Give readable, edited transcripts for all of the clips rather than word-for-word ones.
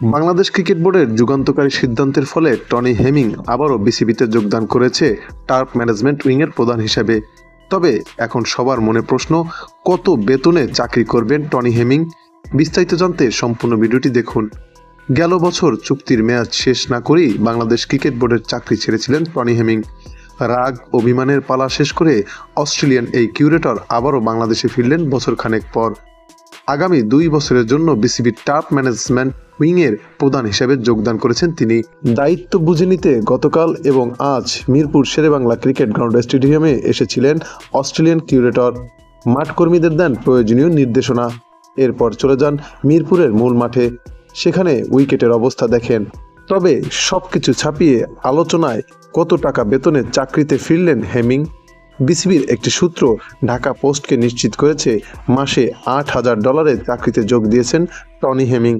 Bangladesh cricket বোর্ডের যুগান্তকারী সিদ্ধান্তের ফলে টনি হেমিং আবারও বিসিবিতে যোগদান করেছে টার্ফ ম্যানেজমেন্ট উইংয়ের প্রধান হিসেবে। তবে এখন সবার মনে প্রশ্ন, কত বেতনে চাকরি করবেন টনি হেমিং? বিস্তারিত জানতে সম্পূর্ণ ভিডিওটি দেখুন। গেল বছর চুক্তির মেয়াদ শেষ না করেই বাংলাদেশ ক্রিকেট বোর্ডের চাকরি ছেড়েছিলেন টনি হেমিং। রাগ অভিমানের পালা শেষ করে অস্ট্রেলিয়ান এই কিউরেটর আবারও বাংলাদেশে ফিরলেন বছরখানেক পর। আগামী 2 বছরের জন্য বিসিবির টার্ফ ম্যানেজমেন্ট উইংয়ের প্রধান হিসেবে যোগদান করেছেন তিনি। দায়িত্ব বুঝে নিতে গতকাল এবং আজ মিরপুর শেরেবাংলা ক্রিকেট গ্রাউন্ড স্টেডিয়ামে এসেছিলেন অস্ট্রেলিয়ান কিউরেটর। মাঠকর্মীদের দেন প্রয়োজনীয় নির্দেশনা। এরপর চলে যান মিরপুরের মূল মাঠে, সেখানে উইকেটের অবস্থা দেখেন। তবে সবকিছু ছাপিয়ে আলোচনায় কত টাকা বেতনে চাকরিতে ফিরলেন হেমিং। বিসিবির একটি সূত্র ঢাকা পোস্টকে নিশ্চিত করেছে, মাসে $8,000 চাকরিতে যোগ দিয়েছেন টনি হেমিং।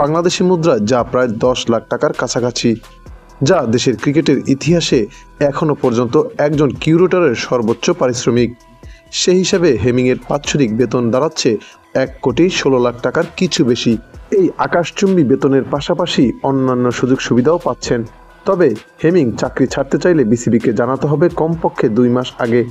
বাংলাদেশি মুদ্রা যা প্রায় 10 লাখ টাকার কাছাকাছি, যা দেশের ক্রিকেটের ইতিহাসে এখনও পর্যন্ত একজন কিউরেটরের সর্বোচ্চ পারিশ্রমিক। সেই হিসাবে হেমিংয়ের বাৎসরিক বেতন দাঁড়াচ্ছে 1,16,00,000 টাকার কিছু বেশি। এই আকাশচুম্বী বেতনের পাশাপাশি অন্যান্য সুযোগ সুবিধাও পাচ্ছেন। তবে হেমিং চাকরি ছাড়তে চাইলে বিসিবিকে জানাতে হবে কমপক্ষে 2 মাস আগে।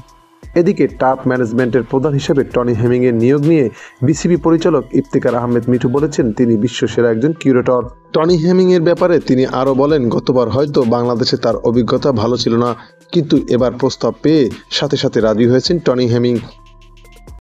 এদিকে টার্ফ ম্যানেজমেন্টের প্রধান হিসেবে টনি হেমিংয়ের নিয়োগ নিয়ে বিসিবি পরিচালক ইফতিকার আহমেদ মিঠু বলেছেন, তিনি বিশ্বসেরা একজন কিউরেটর। টনি হেমিংয়ের ব্যাপারে তিনি আরও বলেন, গতবার হয়তো বাংলাদেশে তার অভিজ্ঞতা ভালো ছিল না, কিন্তু এবার প্রস্তাব পেয়ে সাথে সাথে রাজি হয়েছেন টনি হেমিং।